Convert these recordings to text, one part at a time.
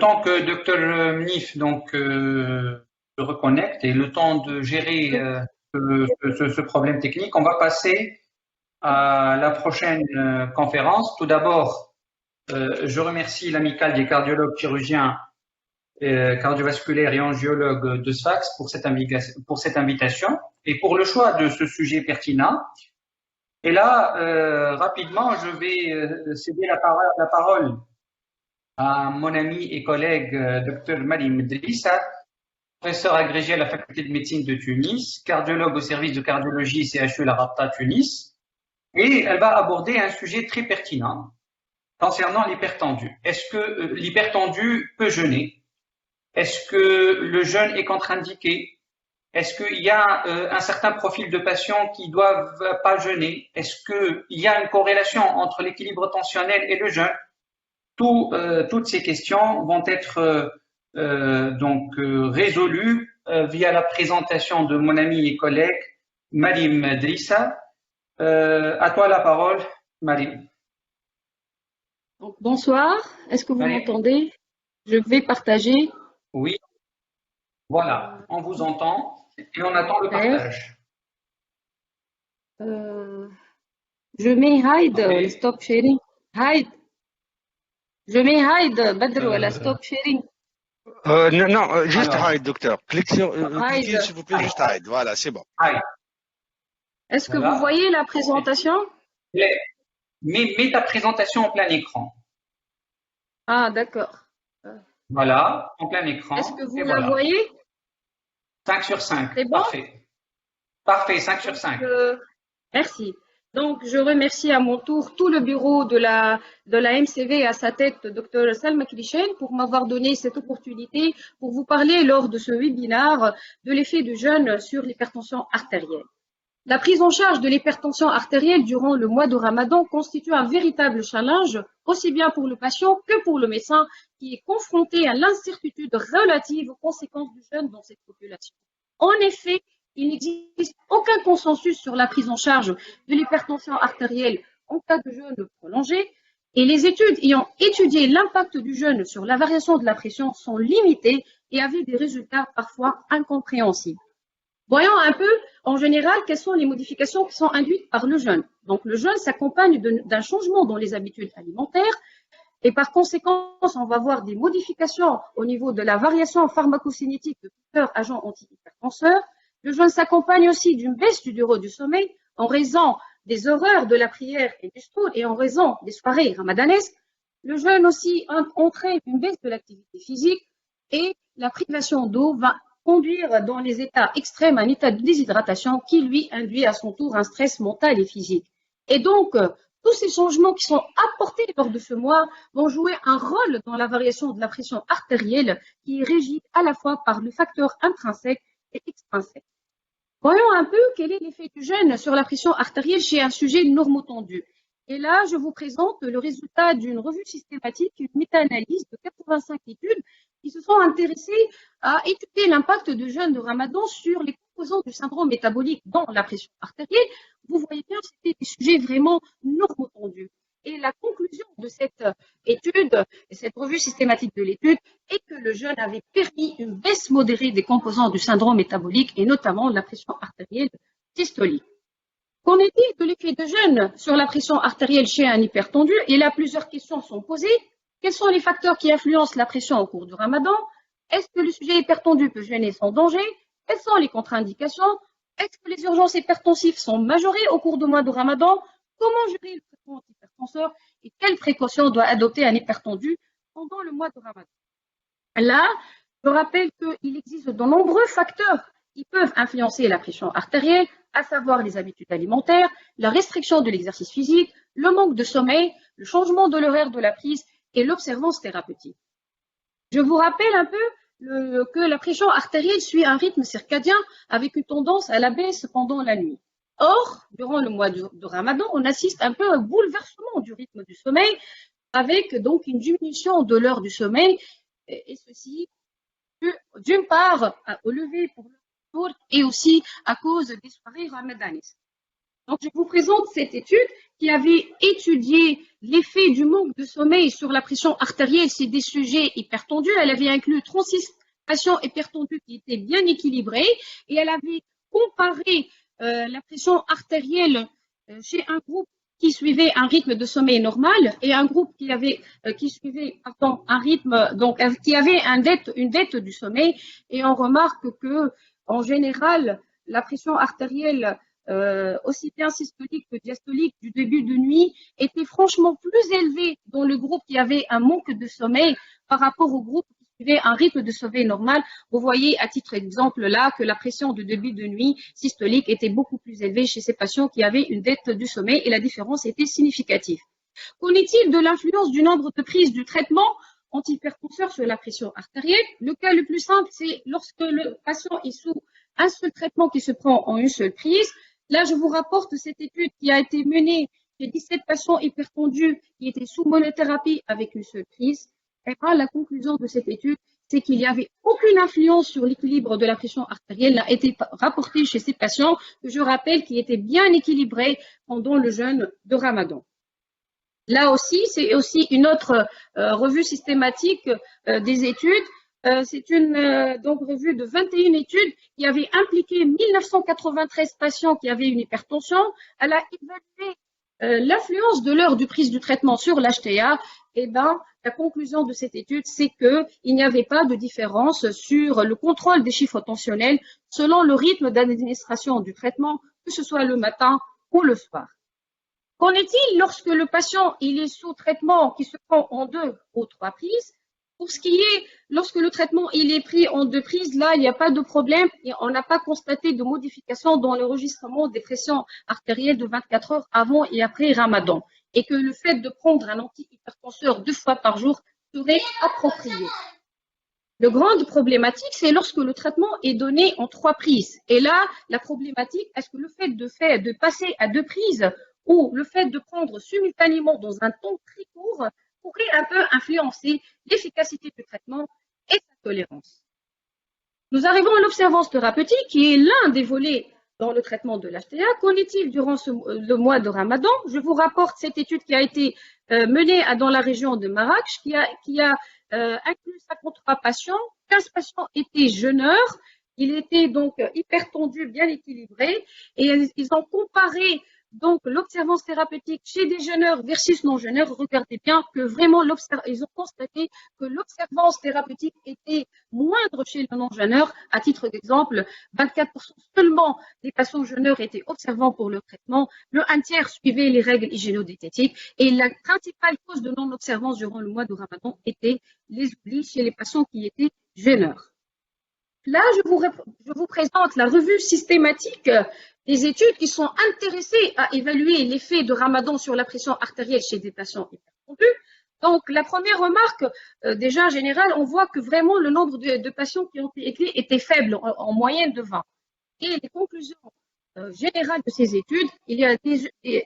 temps que Dr Mnif se reconnecte et le temps de gérer ce problème technique, on va passer à la prochaine conférence. Tout d'abord, je remercie l'amicale des cardiologues chirurgiens cardiovasculaires et angiologues de Sfax pour cette invitation et pour le choix de ce sujet pertinent. Et là, rapidement, je vais céder la parole à mon ami et collègue Dr Malim Drissa, professeur agrégé à la faculté de médecine de Tunis, cardiologue au service de cardiologie CHU La Rabta Tunis, et elle va aborder un sujet très pertinent concernant l'hypertendu. Est-ce que l'hypertendu peut jeûner? Est-ce que le jeûne est contre-indiqué? Est-ce qu'il y a un certain profil de patients qui ne doivent pas jeûner? Est-ce qu'il y a une corrélation entre l'équilibre tensionnel et le jeûne? Toutes ces questions vont être résolues via la présentation de mon ami et collègue Malim Drissa. À toi la parole, Malim. Donc, bonsoir, est-ce que vous m'entendez? Je vais partager. Oui, voilà, on vous entend et on attend le partage. Je mets hide, stop sharing. Hide. Je mets hide, Badr, la stop sharing. Non, juste hide, docteur. Cliquez s'il vous plaît, juste hide. Voilà, c'est bon. Est-ce que vous voyez la présentation? Mets ta présentation en plein écran. Ah, d'accord. Voilà, en plein écran. Est-ce que vous la voyez? 5 sur 5. C'est bon? Parfait. Parfait, 5 sur 5. Merci. Donc, je remercie à mon tour tout le bureau de la MCV à sa tête, Dr Salma Krishen, pour m'avoir donné cette opportunité pour vous parler lors de ce webinaire de l'effet du jeûne sur l'hypertension artérielle. La prise en charge de l'hypertension artérielle durant le mois de Ramadan constitue un véritable challenge, aussi bien pour le patient que pour le médecin qui est confronté à l'incertitude relative aux conséquences du jeûne dans cette population. En effet, il n'existe aucun consensus sur la prise en charge de l'hypertension artérielle en cas de jeûne prolongé et les études ayant étudié l'impact du jeûne sur la variation de la pression sont limitées et avec des résultats parfois incompréhensibles. Voyons un peu, en général, quelles sont les modifications qui sont induites par le jeûne. Donc, le jeûne s'accompagne d'un changement dans les habitudes alimentaires et par conséquent, on va voir des modifications au niveau de la variation pharmacocinétique de plusieurs agents antihypertenseurs. Le jeûne s'accompagne aussi d'une baisse du durée du sommeil en raison des horreurs de la prière et du stoul et en raison des soirées ramadanesques. Le jeûne aussi entraîne une baisse de l'activité physique et la privation d'eau va conduire dans les états extrêmes un état de déshydratation qui lui induit à son tour un stress mental et physique. Et donc, tous ces changements qui sont apportés lors de ce mois vont jouer un rôle dans la variation de la pression artérielle qui est régie à la fois par le facteur intrinsèque et extrinsèque. Voyons un peu quel est l'effet du jeûne sur la pression artérielle chez un sujet normotendu. Et là, je vous présente le résultat d'une revue systématique, une méta-analyse de 85 études qui se sont intéressées à étudier l'impact du jeûne de Ramadan sur les composants du syndrome métabolique dans la pression artérielle. Vous voyez bien, c'était des sujets vraiment normotendus. Et la conclusion de cette étude, et cette revue systématique de l'étude, est que le jeûne avait permis une baisse modérée des composants du syndrome métabolique et notamment la pression artérielle systolique. Qu'en est-il de l'effet de jeûne sur la pression artérielle chez un hypertendu? Et là, plusieurs questions sont posées. Quels sont les facteurs qui influencent la pression au cours du Ramadan? Est-ce que le sujet hypertendu peut jeûner sans danger? Quelles sont les contre-indications? Est-ce que les urgences hypertensives sont majorées au cours du mois de Ramadan? Comment gérer le traitement antihypertenseur et quelles précautions doit adopter un hypertendu pendant le mois de Ramadan? Là, je rappelle qu'il existe de nombreux facteurs qui peuvent influencer la pression artérielle, à savoir les habitudes alimentaires, la restriction de l'exercice physique, le manque de sommeil, le changement de l'horaire de la prise et l'observance thérapeutique. Je vous rappelle un peu que la pression artérielle suit un rythme circadien avec une tendance à la baisse pendant la nuit. Or, durant le mois de Ramadan, on assiste un peu à un bouleversement du rythme du sommeil avec donc une diminution de l'heure du sommeil et ceci d'une part au lever pour le jour et aussi à cause des soirées ramadanesques. Donc, je vous présente cette étude qui avait étudié l'effet du manque de sommeil sur la pression artérielle chez des sujets hypertendus. Elle avait inclus 36 patients hypertendus qui étaient bien équilibrés et elle avait comparé la pression artérielle chez un groupe qui suivait un rythme de sommeil normal et un groupe qui suivait un rythme, donc qui avait une dette du sommeil. Et on remarque que, en général, la pression artérielle aussi bien systolique que diastolique du début de nuit était franchement plus élevée dans le groupe qui avait un manque de sommeil par rapport au groupe qui suivait un rythme de sommeil normal. Vous voyez à titre d'exemple là que la pression de début de nuit systolique était beaucoup plus élevée chez ces patients qui avaient une dette du sommeil et la différence était significative. Qu'en est-il de l'influence du nombre de prises du traitement antihypertenseur sur la pression artérielle? Le cas le plus simple, c'est lorsque le patient est sous un seul traitement qui se prend en une seule prise. Là, je vous rapporte cette étude qui a été menée chez 17 patients hypertendus qui étaient sous monothérapie avec une seule prise. Et bien, la conclusion de cette étude, c'est qu'il n'y avait aucune influence sur l'équilibre de la pression artérielle n'a été rapportée chez ces patients, que je rappelle, qui étaient bien équilibrés pendant le jeûne de Ramadan. Là aussi, c'est aussi une autre revue systématique des études. C'est une donc revue de 21 études qui avait impliqué 1993 patients qui avaient une hypertension. Elle a évalué l'influence de l'heure du prise du traitement sur l'HTA. Et ben, la conclusion de cette étude, c'est qu'il n'y avait pas de différence sur le contrôle des chiffres tensionnels selon le rythme d'administration du traitement, que ce soit le matin ou le soir. Qu'en est-il lorsque le patient il est sous traitement qui se prend en 2 ou 3 prises? Pour ce qui est, lorsque le traitement il est pris en 2 prises, là, il n'y a pas de problème et on n'a pas constaté de modification dans l'enregistrement des pressions artérielles de 24 heures avant et après Ramadan. Et que le fait de prendre un antihypertenseur 2 fois par jour serait approprié. La grande problématique, c'est lorsque le traitement est donné en 3 prises. Et là, la problématique, est-ce que le fait de passer à 2 prises ou le fait de prendre simultanément dans un temps très court pourrait un peu influencer l'efficacité du traitement et sa tolérance. Nous arrivons à l'observance thérapeutique qui est l'un des volets dans le traitement de l'HTA. Qu'en est-il durant le mois de Ramadan? Je vous rapporte cette étude qui a été menée dans la région de Marrakech, qui a inclus 53 patients. 15 patients étaient jeûneurs. Ils étaient donc hypertendus, bien équilibrés. Et ils ont comparé donc l'observance thérapeutique chez des jeûneurs versus non-jeûneurs. Regardez bien que vraiment ils ont constaté que l'observance thérapeutique était moindre chez le non-jeûneur. À titre d'exemple, 24% seulement des patients jeûneurs étaient observants pour le traitement. Le 1/3 suivait les règles hygiéno-diététiques et la principale cause de non-observance durant le mois de Ramadan était les oublis chez les patients qui étaient jeûneurs. Là, je vous présente la revue systématique des études qui sont intéressées à évaluer l'effet de Ramadan sur la pression artérielle chez des patients hypertendus. Donc, la première remarque, déjà en général, on voit que vraiment le nombre de patients qui ont été écrits était faible, en moyenne de 20. Et les conclusions générales de ces études, il y a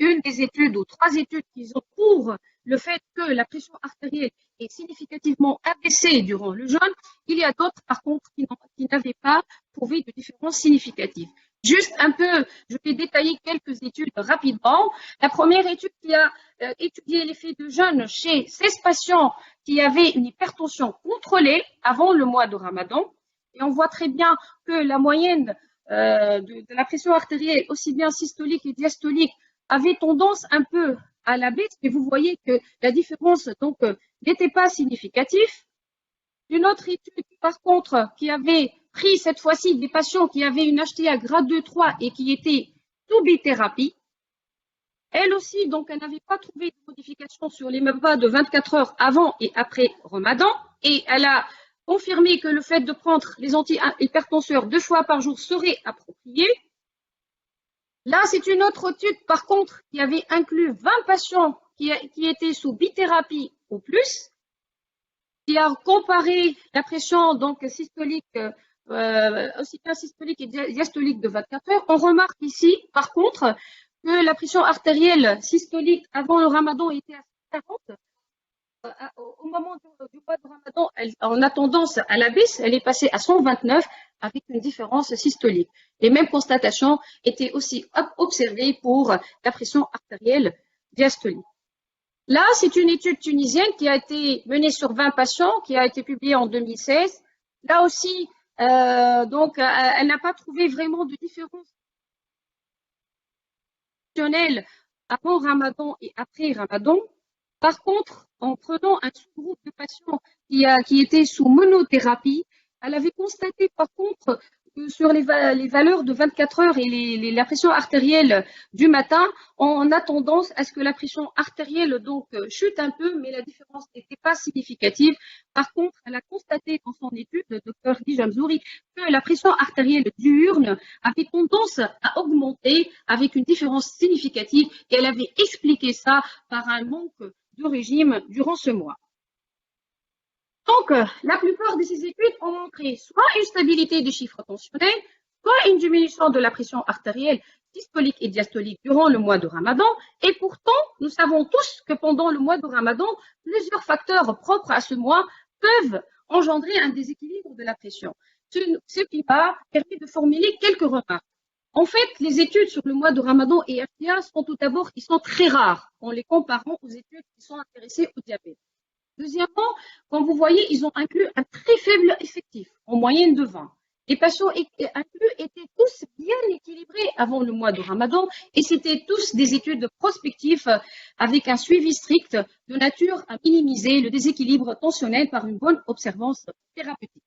une des études ou 3 études qui ont pour le fait que la pression artérielle est significativement abaissée durant le jeûne. Il y a d'autres, par contre, qui n'avaient pas prouvé de différence significative. Juste un peu, je vais détailler quelques études rapidement. La première étude qui a étudié l'effet de jeûne chez 16 patients qui avaient une hypertension contrôlée avant le mois de Ramadan. Et on voit très bien que la moyenne de la pression artérielle, aussi bien systolique et diastolique, avait tendance un peu à la baisse, mais vous voyez que la différence donc n'était pas significative. Une autre étude, par contre, qui avait pris cette fois-ci des patients qui avaient une HTA grade 2-3 et qui étaient sous bithérapie, elle aussi, donc, elle n'avait pas trouvé de modification sur les MAPA de 24 heures avant et après Ramadan, et elle a confirmé que le fait de prendre les antihypertenseurs 2 fois par jour serait approprié. Là, c'est une autre étude, par contre, qui avait inclus 20 patients qui étaient sous bithérapie au plus, qui a comparé la pression donc systolique, aussi bien systolique et diastolique de 24 heures. On remarque ici, par contre, que la pression artérielle systolique avant le Ramadan était à 40. Au moment du mois de Ramadan, on a tendance à la baisse, elle est passée à 129, avec une différence systolique. Les mêmes constatations étaient aussi observées pour la pression artérielle diastolique. Là, c'est une étude tunisienne qui a été menée sur 20 patients, qui a été publiée en 2016. Là aussi, donc, elle n'a pas trouvé vraiment de différence avant Ramadan et après Ramadan. Par contre, en prenant un sous-groupe de patients qui étaient sous monothérapie, elle avait constaté par contre que sur les valeurs de 24 heures et la pression artérielle du matin, on a tendance à ce que la pression artérielle donc chute un peu, mais la différence n'était pas significative. Par contre, elle a constaté dans son étude, le docteur Dijamzouri, que la pression artérielle diurne avait tendance à augmenter avec une différence significative et elle avait expliqué ça par un manque de régime durant ce mois. Donc, la plupart de ces études ont montré soit une stabilité des chiffres tensionnels, soit une diminution de la pression artérielle systolique et diastolique durant le mois de Ramadan. Et pourtant, nous savons tous que pendant le mois de Ramadan, plusieurs facteurs propres à ce mois peuvent engendrer un déséquilibre de la pression. Ce qui m'a permis de formuler quelques remarques. En fait, les études sur le mois de Ramadan et RTA sont tout d'abord, ils sont très rares en les comparant aux études qui sont intéressées au diabète. Deuxièmement, comme vous voyez, ils ont inclus un très faible effectif, en moyenne de 20. Les patients inclus étaient tous bien équilibrés avant le mois de Ramadan et c'était tous des études prospectives avec un suivi strict de nature à minimiser le déséquilibre tensionnel par une bonne observance thérapeutique.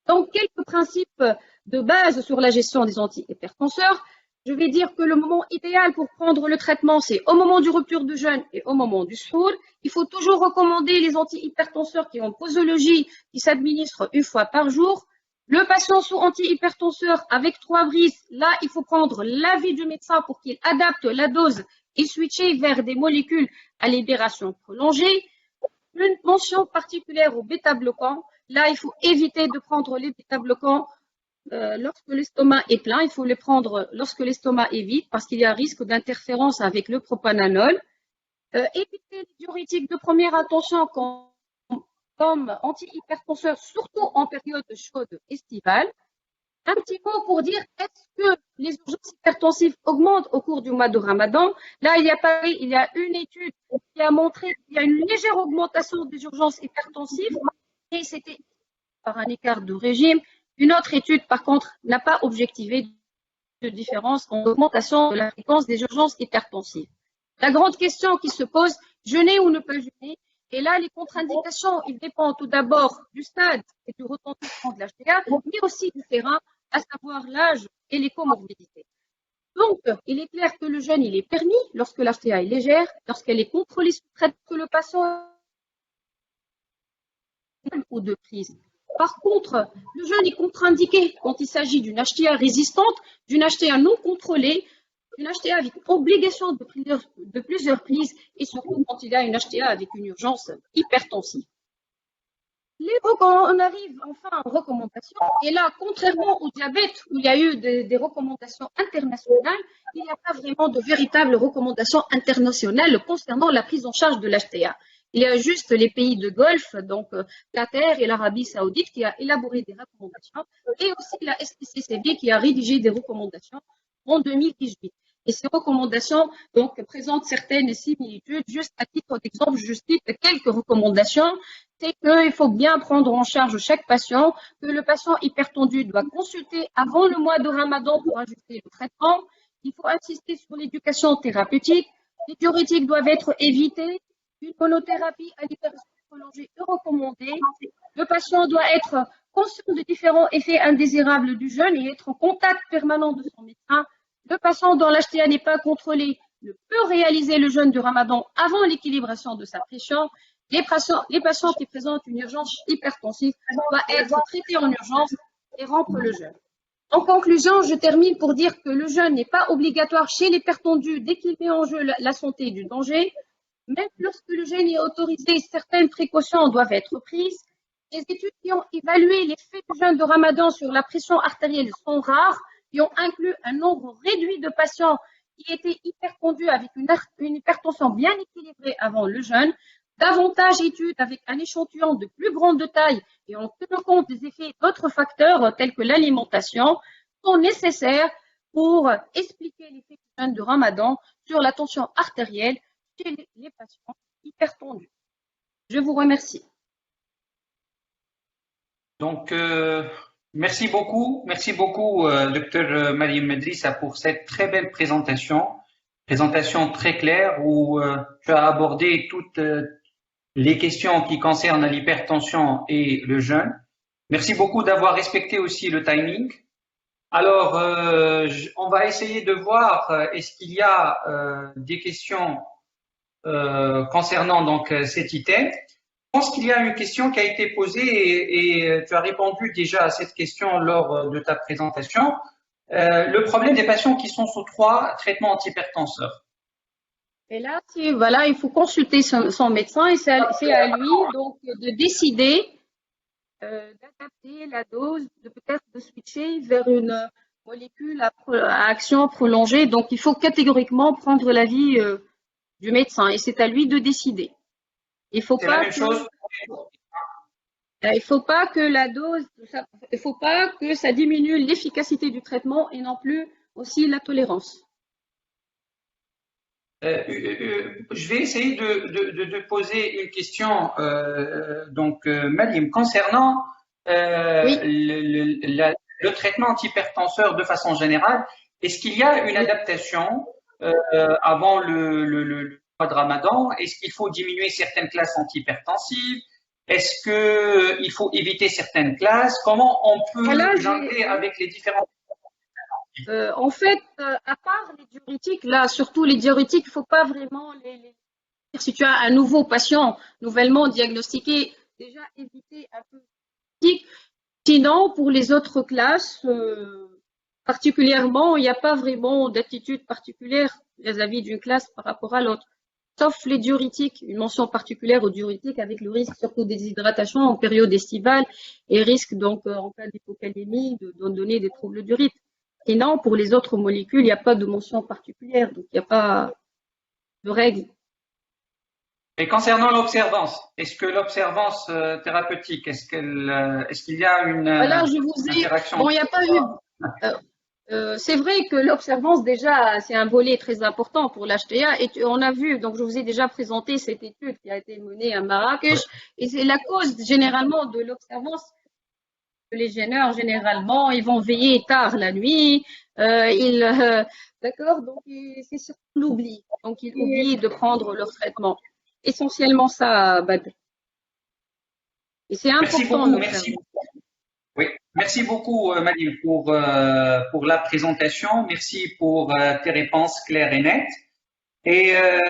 Donc, quelques principes de base sur la gestion des antihypertenseurs. Je vais dire que le moment idéal pour prendre le traitement, c'est au moment du rupture de jeûne et au moment du suhour. Il faut toujours recommander les antihypertenseurs qui ont posologie, qui s'administrent une fois par jour. Le patient sous antihypertenseur avec 3 brises, là, il faut prendre l'avis du médecin pour qu'il adapte la dose et switcher vers des molécules à libération prolongée. Une mention particulière aux bêta-bloquants. Là, il faut éviter de prendre les bêta-bloquants lorsque l'estomac est plein, il faut les prendre lorsque l'estomac est vide parce qu'il y a risque d'interférence avec le propananol. Éviter les diurétiques de première intention comme antihypertenseurs, surtout en période chaude estivale. Un petit mot pour dire, est-ce que les urgences hypertensives augmentent au cours du mois de Ramadan? Là, il y a une étude qui a montré qu'il y a une légère augmentation des urgences hypertensives et c'était par un écart de régime. Une autre étude, par contre, n'a pas objectivé de différence en augmentation de la fréquence des urgences hypertensives. La grande question qui se pose, jeûner ou ne pas jeûner? Et là, les contre-indications, ils dépendent tout d'abord du stade et du retentissement de l'HTA, mais aussi du terrain, à savoir l'âge et les comorbidités. Donc, il est clair que le jeûne, il est permis lorsque l'HTA est légère, lorsqu'elle est contrôlée sous traitement, que le patient ou de prise. Par contre, le jeûne est contre-indiqué quand il s'agit d'une HTA résistante, d'une HTA non contrôlée, une HTA avec obligation de plusieurs prises et surtout quand il y a une HTA avec une urgence hypertensive. On arrive enfin aux recommandations et là, contrairement au diabète où il y a eu des recommandations internationales, il n'y a pas vraiment de véritables recommandations internationales concernant la prise en charge de l'HTA. Il y a juste les pays de Golfe, donc Qatar et l'Arabie Saoudite, qui a élaboré des recommandations, et aussi la STCCB qui a rédigé des recommandations en 2018. Et ces recommandations donc présentent certaines similitudes. Juste à titre d'exemple, je cite quelques recommandations. C'est qu'il faut bien prendre en charge chaque patient, que le patient hypertendu doit consulter avant le mois de Ramadan pour ajuster le traitement. Il faut insister sur l'éducation thérapeutique. Les diurétiques doivent être évités. Une monothérapie à libération prolongée est recommandée. Le patient doit être conscient des différents effets indésirables du jeûne et être en contact permanent de son médecin. Le patient dont l'HTA n'est pas contrôlé ne peut réaliser le jeûne du Ramadan avant l'équilibration de sa pression. Les patients qui présentent une urgence hypertensive doivent être traités en urgence et rompre le jeûne. En conclusion, je termine pour dire que le jeûne n'est pas obligatoire chez l'hypertendu dès qu'il met en jeu la santé du danger. Même lorsque le jeûne est autorisé, certaines précautions doivent être prises. Les études qui ont évalué l'effet du jeûne de Ramadan sur la pression artérielle sont rares et ont inclus un nombre réduit de patients qui étaient hypertendus avec une hypertension bien équilibrée avant le jeûne. davantage d'études avec un échantillon de plus grande taille et en tenant compte des effets d'autres facteurs tels que l'alimentation sont nécessaires pour expliquer l'effet du jeûne de Ramadan sur la tension artérielle chez les patients hypertendus. Je vous remercie. Donc, merci beaucoup, docteur Mariam Medrissa, pour cette très belle présentation très claire où tu as abordé toutes les questions qui concernent l'hypertension et le jeûne. Merci beaucoup d'avoir respecté aussi le timing. Alors, on va essayer de voir est-ce qu'il y a des questions concernant donc cet item. Je pense qu'il y a une question qui a été posée et tu as répondu déjà à cette question lors de ta présentation. Le problème des patients qui sont sous 3 traitements antihypertenseurs. Et là, voilà, il faut consulter son médecin et c'est à lui donc de décider d'adapter la dose, de peut-être de switcher vers une molécule à action prolongée. Donc, il faut catégoriquement prendre l'avis du médecin et c'est à lui de décider. Il faut pas que la dose, il faut pas que ça diminue l'efficacité du traitement et non plus aussi la tolérance. Je vais essayer de poser une question, Malim, concernant Oui. le traitement antihypertenseur de façon générale. Est-ce qu'il y a une adaptation avant le mois de Ramadan? Est-ce qu'il faut diminuer certaines classes antihypertensives? Est-ce qu'il faut éviter certaines classes? Comment on peut jongler avec les différents... En fait, à part les diurétiques, là, surtout les diurétiques, il ne faut pas vraiment si tu as un nouveau patient nouvellement diagnostiqué, déjà éviter un peu les diurétiques. Sinon, pour les autres classes, particulièrement, il n'y a pas vraiment d'attitude particulière vis-à-vis d'une classe par rapport à l'autre. Sauf les diurétiques, une mention particulière aux diurétiques avec le risque surtout des déshydratation en période estivale et risque donc en cas d'hypocalémie de donner des troubles du rythme. Sinon, pour les autres molécules, il n'y a pas de mention particulière, donc il n'y a pas de règle. Et concernant l'observance, est-ce que l'observance thérapeutique, est-ce qu'il y a une interaction? Bon, il n'y a pas eu. C'est vrai que l'observance, déjà, c'est un volet très important pour l'HTA. Et on a vu, donc je vous ai déjà présenté cette étude qui a été menée à Marrakech. Et c'est la cause, généralement, de l'observance. Les gêneurs, généralement, ils vont veiller tard la nuit. D'accord, donc c'est surtout l'oubli. Donc, ils oublient de prendre leur traitement. Essentiellement ça, Badr. Et c'est important. Merci beaucoup, Malim, pour la présentation. Merci pour tes réponses claires et nettes. Et